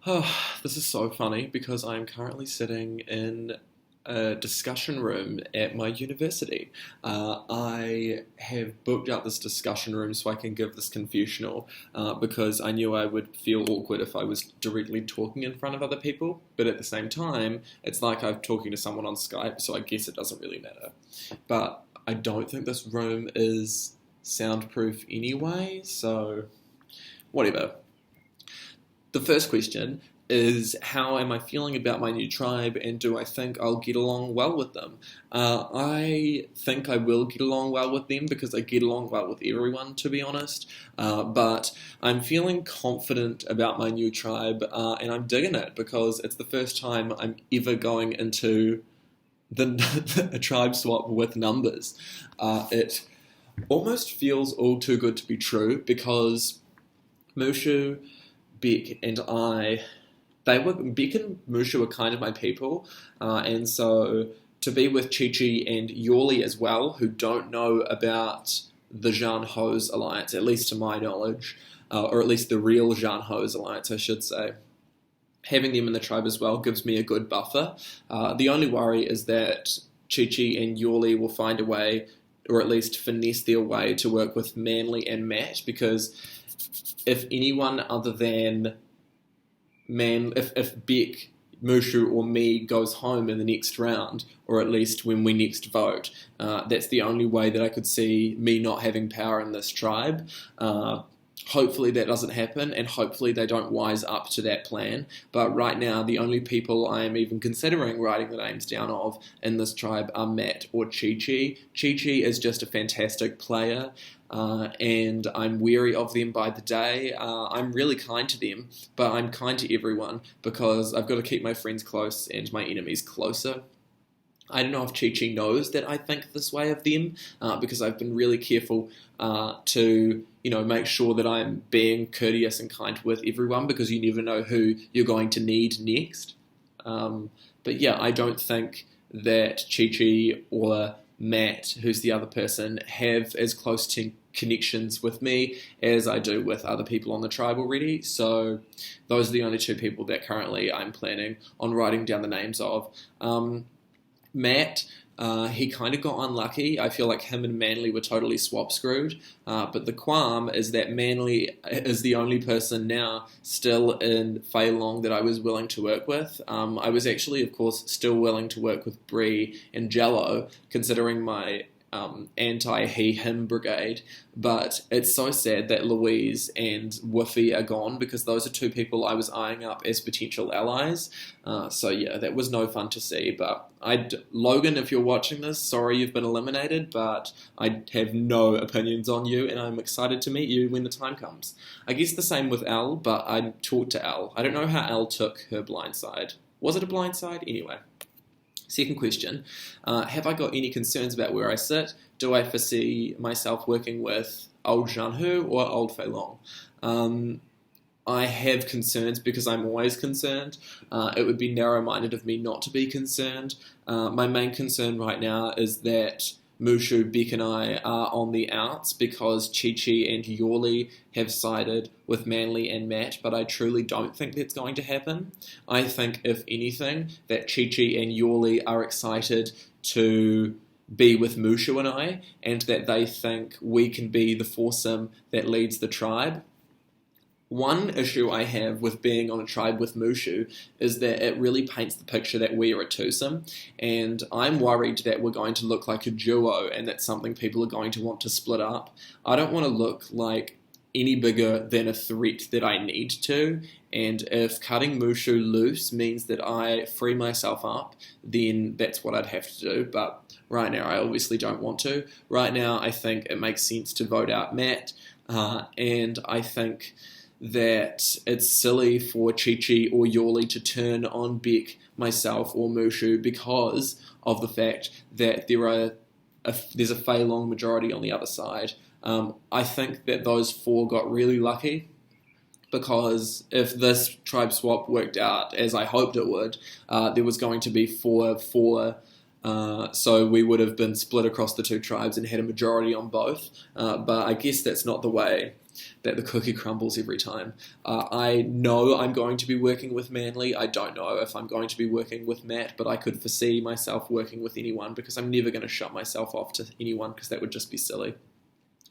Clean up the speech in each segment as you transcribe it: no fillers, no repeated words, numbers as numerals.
Oh, this is so funny because I'm currently sitting in a discussion room at my university. I have booked out this discussion room so I can give this confessional because I knew I would feel awkward if I was directly talking in front of other people. But at the same time, it's like I'm talking to someone on Skype, so I guess it doesn't really matter. But I don't think this room is soundproof anyway, so whatever. The first question is, how am I feeling about my new tribe, and do I think I'll get along well with them? I think I will get along well with them because I get along well with everyone, to be honest. But I'm feeling confident about my new tribe, and I'm digging it because it's the first time I'm ever going into a tribe swap with numbers. It almost feels all too good to be true because Mushu, Beck and Beck and Mushu were kind of my people, and so to be with Chi Chi and Yawley as well, who don't know about the Zhan Ho's alliance, at least to my knowledge, or at least the real Zhan Ho's alliance, I should say. Having them in the tribe as well gives me a good buffer. The only worry is that Chi Chi and Yawley will find a way, or at least finesse their way, to work with Manly and Matt, because if anyone other than if Beck, Mushu, or me goes home in the next round, or at least when we next vote, that's the only way that I could see me not having power in this tribe. Hopefully that doesn't happen, and hopefully they don't wise up to that plan. But right now, the only people I am even considering writing the names down of in this tribe are Matt or Chi Chi. Chi Chi is just a fantastic player, and I'm wary of them by the day. I'm really kind to them, but I'm kind to everyone because I've got to keep my friends close and my enemies closer. I don't know if Chi Chi knows that I think this way of them, because I've been really careful to make sure that I'm being courteous and kind with everyone, because you never know who you're going to need next. But yeah, I don't think that Chi Chi or Matt, who's the other person, have as close to connections with me as I do with other people on the tribe already. So those are the only two people that currently I'm planning on writing down the names of. Matt, he kind of got unlucky. I feel like him and Manly were totally swap screwed. But the qualm is that Manly is the only person now still in Fei Long that I was willing to work with. I was actually, of course, still willing to work with Bree and Jello, considering my anti-he-him brigade, but it's so sad that Louise and Woofy are gone, because those are two people I was eyeing up as potential allies. So yeah, that was no fun to see. But Logan, if you're watching this, sorry you've been eliminated, but I have no opinions on you, and I'm excited to meet you when the time comes. I guess the same with Elle, but I talked to Elle. I don't know how Elle took her blindside. Was it a blindside? Anyway. Second question, have I got any concerns about where I sit? Do I foresee myself working with old Zhanhu or old Fei Long? I have concerns because I'm always concerned. It would be narrow-minded of me not to be concerned. My main concern right now is that Mushu, Beck and I are on the outs because Chi Chi and Yawley have sided with Manly and Matt, but I truly don't think that's going to happen. I think, if anything, that Chi Chi and Yawley are excited to be with Mushu and I, and that they think we can be the foursome that leads the tribe. One issue I have with being on a tribe with Mushu is that it really paints the picture that we are a twosome, and I'm worried that we're going to look like a duo and that's something people are going to want to split up. I don't want to look like any bigger than a threat that I need to, and if cutting Mushu loose means that I free myself up, then that's what I'd have to do, but right now I obviously don't want to. Right now I think it makes sense to vote out Matt, and I think that it's silly for Chi Chi or Yawley to turn on Beck, myself, or Mushu because of the fact that there's a Fei Long majority on the other side. I think that those four got really lucky, because if this tribe swap worked out as I hoped it would, there was going to be 4-4, so we would have been split across the two tribes and had a majority on both. But I guess that's not the way that the cookie crumbles every time. I know I'm going to be working with Manly. I don't know if I'm going to be working with Matt, but I could foresee myself working with anyone because I'm never going to shut myself off to anyone because that would just be silly.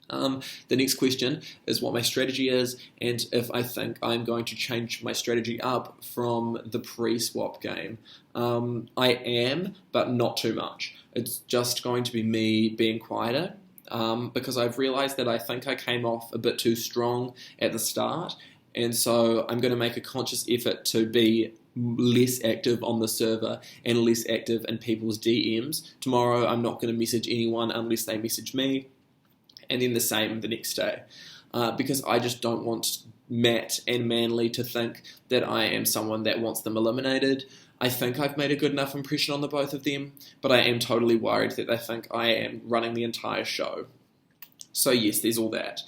The next question is what my strategy is and if I think I'm going to change my strategy up from the pre-swap game. I am, but not too much. It's just going to be me being quieter because I've realised that I think I came off a bit too strong at the start, and so I'm going to make a conscious effort to be less active on the server and less active in people's DMs. Tomorrow I'm not going to message anyone unless they message me, and then the same the next day, because I just don't want Matt and Manly to think that I am someone that wants them eliminated. I think I've made a good enough impression on the both of them, but I am totally worried that they think I am running the entire show. So yes, there's all that.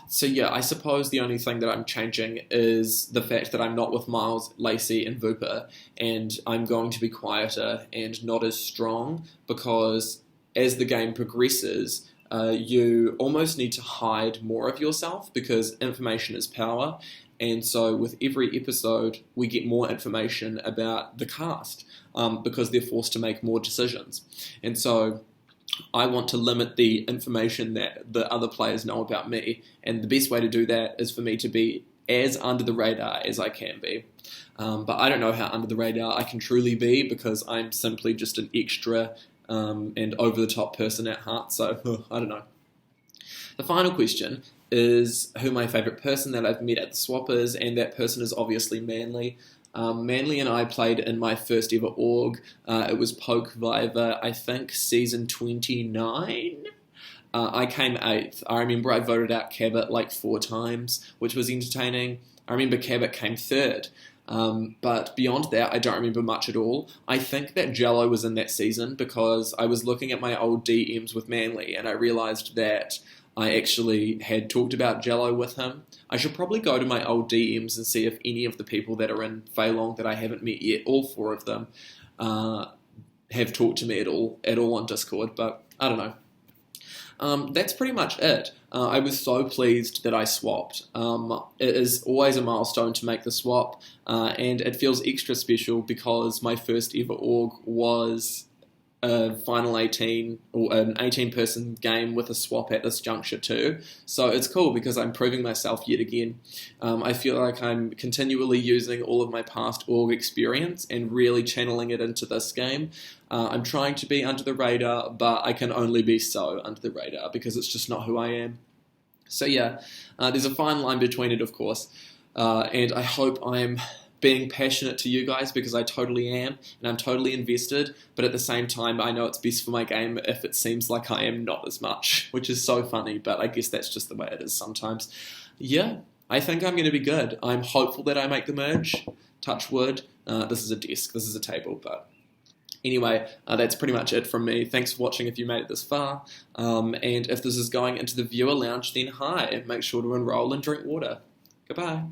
So yeah, I suppose the only thing that I'm changing is the fact that I'm not with Miles, Lacey, and Vupa, and I'm going to be quieter and not as strong because as the game progresses, you almost need to hide more of yourself because information is power. And so with every episode, we get more information about the cast because they're forced to make more decisions. And so I want to limit the information that the other players know about me. And the best way to do that is for me to be as under the radar as I can be. But I don't know how under the radar I can truly be because I'm simply just an extra and over-the-top person at heart. So I don't know. The final question is who my favourite person that I've met at the swap is, and that person is obviously Manly. Manly and I played in my first ever org. It was Poke Viva, I think, season 29. I came 8th. I remember I voted out Cabot like 4 times, which was entertaining. I remember Cabot came 3rd. But beyond that, I don't remember much at all. I think that Jello was in that season because I was looking at my old DMs with Manly and I realised that I actually had talked about Jello with him. I should probably go to my old DMs and see if any of the people that are in Feilong that I haven't met yet, all 4 of them, have talked to me at all on Discord, but I don't know. That's pretty much it. I was so pleased that I swapped. It is always a milestone to make the swap, and it feels extra special because my first ever org was a final 18 or an 18-person game with a swap at this juncture too. So it's cool because I'm proving myself yet again. I feel like I'm continually using all of my past org experience and really channeling it into this game. I'm trying to be under the radar, but I can only be so under the radar because it's just not who I am. So yeah, there's a fine line between it, of course, and I hope I'm being passionate to you guys because I totally am, and I'm totally invested, but at the same time, I know it's best for my game if it seems like I am not as much, which is so funny, but I guess that's just the way it is sometimes. Yeah, I think I'm going to be good. I'm hopeful that I make the merge. Touch wood. This is a desk, this is a table, but anyway, that's pretty much it from me. Thanks for watching if you made it this far, and if this is going into the viewer lounge, then hi, and make sure to enroll and drink water. Goodbye.